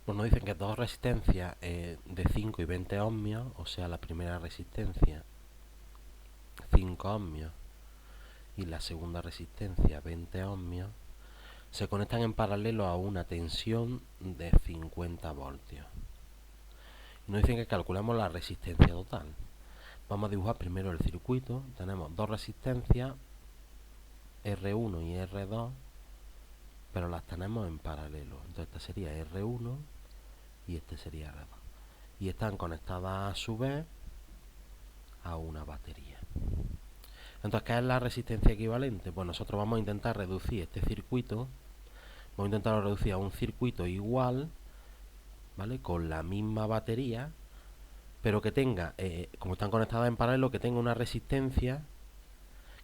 Pues nos dicen que dos resistencias de 5 y 20 ohmios, o sea, la primera resistencia 5 ohmios y la segunda resistencia 20 ohmios, se conectan en paralelo a una tensión de 50 voltios. Y nos dicen que calculemos la resistencia total. Vamos a dibujar primero el circuito. Tenemos dos resistencias, R1 y R2, pero las tenemos en paralelo. Entonces esta sería R1 y este sería R2. Y están conectadas a su vez a una batería. Entonces, ¿qué es la resistencia equivalente? Pues nosotros vamos a intentar reducir este circuito, vamos a intentar reducir a un circuito igual, ¿vale? Con la misma batería, pero que tenga, como están conectadas en paralelo, que tenga una resistencia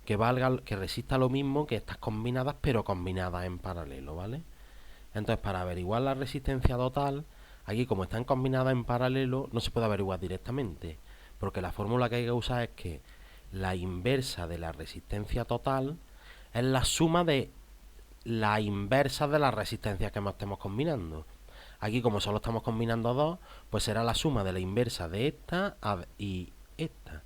que valga, que resista lo mismo que estas combinadas, pero combinadas en paralelo, ¿vale? Entonces, para averiguar la resistencia total, aquí como están combinadas en paralelo, no se puede averiguar directamente, porque la fórmula que hay que usar es que la inversa de la resistencia total es la suma de la inversa de las resistencias que estemos combinando. Aquí, como solo estamos combinando dos, pues será la suma de la inversa de esta y esta.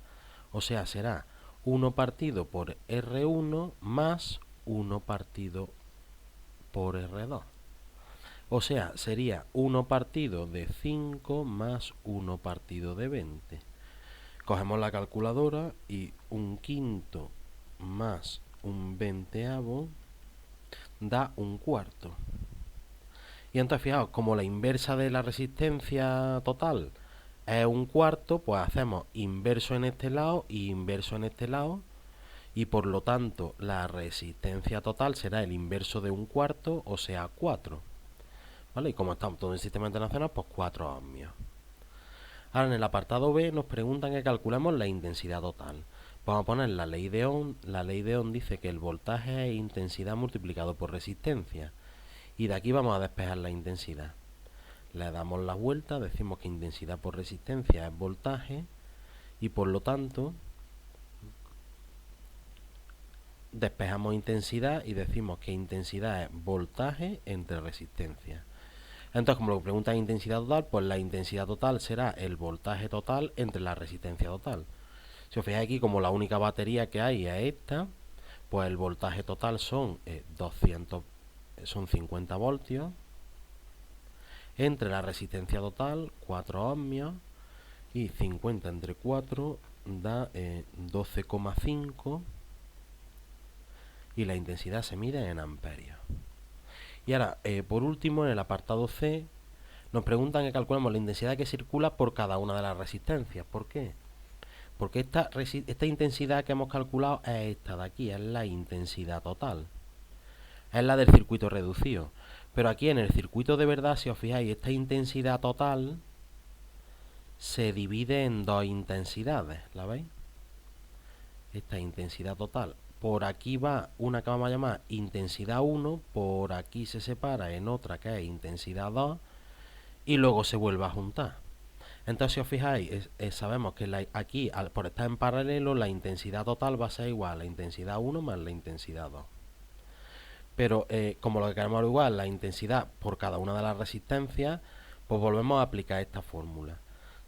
O sea, será 1 partido por R1 más 1 partido por R2. O sea, sería 1 partido de 5 más 1 partido de 20. Cogemos la calculadora y un quinto más un veinteavo da un cuarto. Y entonces, fijaos, como la inversa de la resistencia total es un cuarto, pues hacemos inverso en este lado y inverso en este lado. Y por lo tanto, la resistencia total será el inverso de un cuarto, o sea, 4. ¿Vale? Y como estamos todo en sistema internacional, pues 4 ohmios. Ahora en el apartado B nos preguntan que calculemos la intensidad total. Vamos a poner la ley de Ohm. La ley de Ohm dice que el voltaje es intensidad multiplicado por resistencia. Y de aquí vamos a despejar la intensidad. Le damos la vuelta, decimos que intensidad por resistencia es voltaje. Y por lo tanto, despejamos intensidad y decimos que intensidad es voltaje entre resistencia. Entonces, como lo preguntan intensidad total, pues la intensidad total será el voltaje total entre la resistencia total. Si os fijáis aquí, como la única batería que hay es esta, pues el voltaje total son 50 voltios entre la resistencia total, 4 ohmios, y 50 entre 4 da 12,5 y la intensidad se mide en amperios. Y ahora, por último, en el apartado C, nos preguntan que calculemos la intensidad que circula por cada una de las resistencias. ¿Por qué? Porque esta intensidad que hemos calculado es esta de aquí, es la intensidad total. Es la del circuito reducido. Pero aquí en el circuito de verdad, si os fijáis, esta intensidad total se divide en dos intensidades. ¿La veis? Esta intensidad total. Por aquí va una que vamos a llamar intensidad 1, por aquí se separa en otra que es intensidad 2 y luego se vuelve a juntar. Entonces, si os fijáis, sabemos que aquí, por estar en paralelo, la intensidad total va a ser igual a la intensidad 1 más la intensidad 2. Pero como lo que queremos averiguar la intensidad por cada una de las resistencias, pues volvemos a aplicar esta fórmula.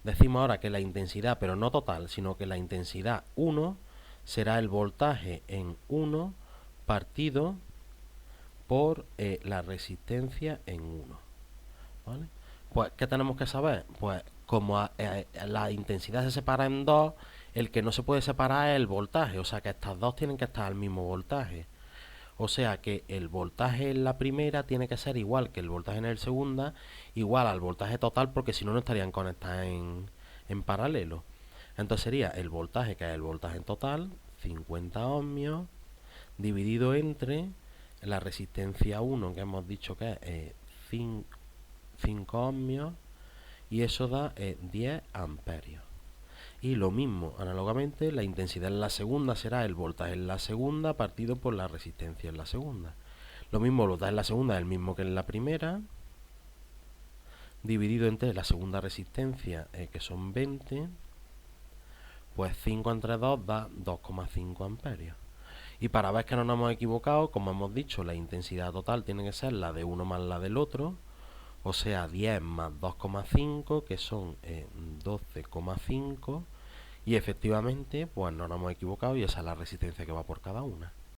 Decimos ahora que la intensidad, pero no total, sino que la intensidad 1 será el voltaje en 1 partido por la resistencia en 1. ¿Vale? Pues, ¿qué tenemos que saber? Pues, como la intensidad se separa en dos, el que no se puede separar es el voltaje. O sea que estas dos tienen que estar al mismo voltaje. O sea que el voltaje en la primera tiene que ser igual que el voltaje en la segunda, igual al voltaje total, porque si no, no estarían conectadas en paralelo. Entonces sería el voltaje, que es el voltaje en total, 50 ohmios, dividido entre la resistencia 1, que hemos dicho que es 5 ohmios, y eso da 10 amperios. Y lo mismo, análogamente, la intensidad en la segunda será el voltaje en la segunda partido por la resistencia en la segunda. Lo mismo, el voltaje en la segunda es el mismo que en la primera, dividido entre la segunda resistencia, que son 20, pues 5 entre 2 da 2,5 amperios. Y para ver que no nos hemos equivocado, como hemos dicho, la intensidad total tiene que ser la de uno más la del otro. O sea, 10 más 2,5, que son 12,5. Y efectivamente, pues no nos hemos equivocado y esa es la resistencia que va por cada una.